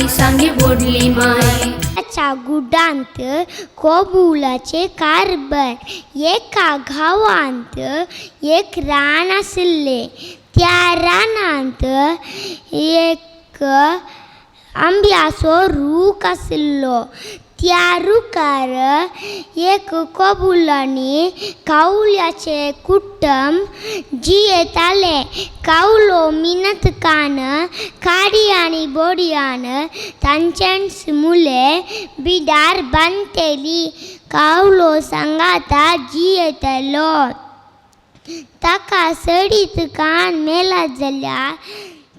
आणि सांगे बोडली माय. च्या गुडांत कोबुलाचे कारभार. एका गांवांत एक रान आसले. त्या रानांत एक आंब्याचो रूख आसलो. त्या रुखार एक कोबूल आनी कावल्याचे कुटुंब जियेताले. कावलो मिनतकान काडी आनी बोडयान तांचेच मुले बिडार बांदतेली. कावलो सांगाता जियेतलो. ताका सडीत कान मेला जाल्यार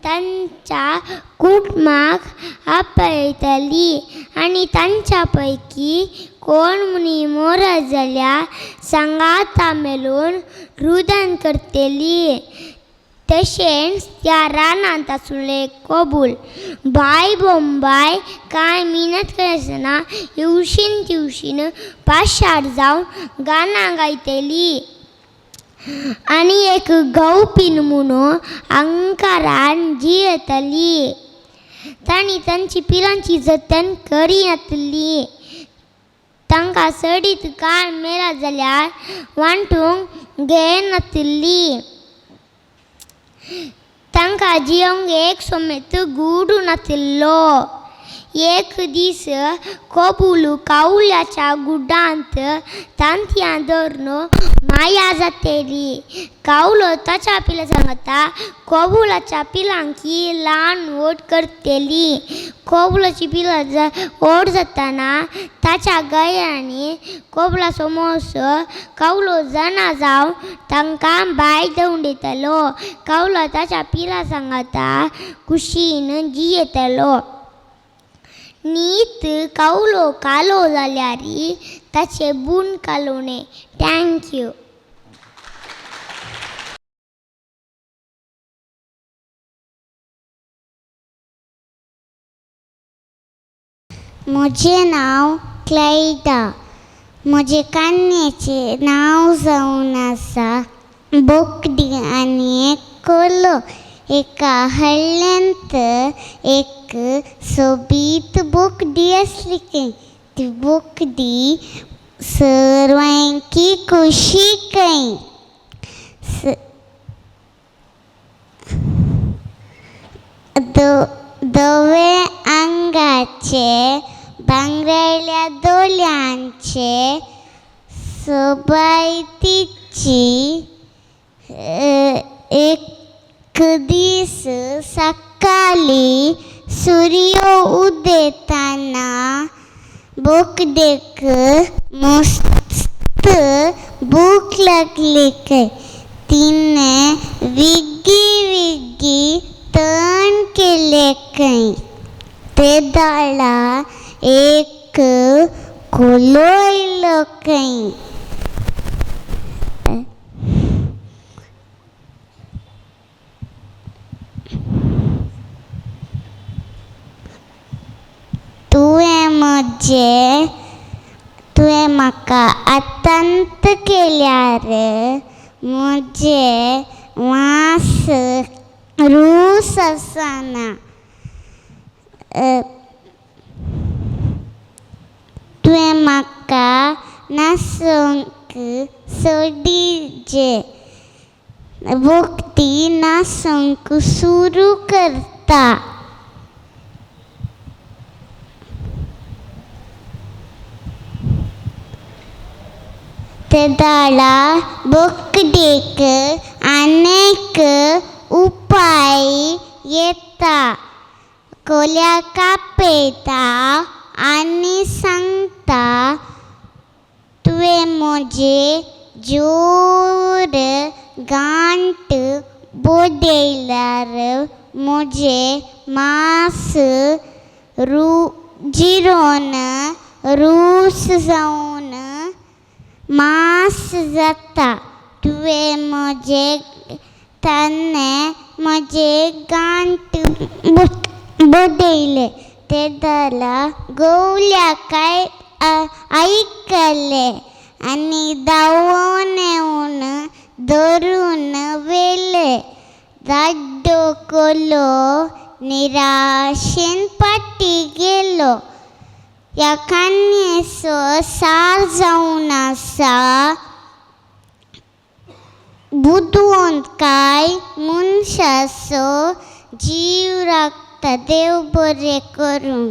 तांच्या कुटुंबाक आपयतली आनी तांच्या पैकी कोण मुनी मरत जाल्यार सांगाता मेलून रुदन करतली. तशेंच त्या रानांत आसले कोबूल बाय बोंबाय कांय मिनत करनासतना इवशीन तिवशीन पाशार जावन गाणां गायतली. आनी एक गवपीन म्हणून अंकारान जियेतली. तांणी तांची पिलांची जतन करिनातली. तांकां सडीत कान मेला जाल्यार वांटूंक घेनातली. तांकां जियोंक एक सोमेत गूड नासलो. एक दीस कोबूल कावल्याच्या गुडांत तांतयां धरून माया जातेली. कावलो ताच्या पिलां सांगता कोबुलाच्या पिलांकी ल्हान व्हड करतली. कोबुलाची पिलां व्हड जातना ताच्या गळ्यांनी कोबुलाचो मोस कावलो जाणा जावन तांकां भायर देंवयतलो. कावलो ताच्या पिलां सांगता कुशीन जियेतलो. नीत कावलो कालो जाल्यार ताचे बून कालोवणे. थँक्यू. म्हजें नांव क्लायडा. म्हजे कान्येचें नांव जावन आसा बोकडी आनी एक कोलो. एका हळ्ळ्यांत एक सोबीत बोकडी आसली. ती बोकडी सर्वांकी कुशीक. धवे आंगाचे भांगरळ्या दोळ्यांचे सोबायतीची एक दीस सकाळी सूर्य उदेताना बोकडेक मस्त भूक लागली. तिने विग्गी विग्गी तण केले. ते दाळा एक कोलो आयलो. तुवें म्हाका आतांत केल्यार म्हजे वास रूस आसना. तुवें म्हाका नासोंक सोडिजे. बोकडी नासोंक सुरू करता. ते दाळा बोकडेक आनेक उपाय येता. कोल्याक आपयता आनी सांगता तुवें म्हजे जोर गांठ बोडयल्यार म्हजें मांस जिरोन रूस जावन मांस जाता. तुवें म्हजे तान्ने म्हजे गांठ बोडयले. ते दाळा गवल्याक आयकले आनी धांवून येवन धरून व्हेले. धाड्डो कोलो निराशेन पाटी गेलो. ह्या काणयेचो सार जावन आसा बुदवंत मनशाचो जीव राखता. देव बरें करूं.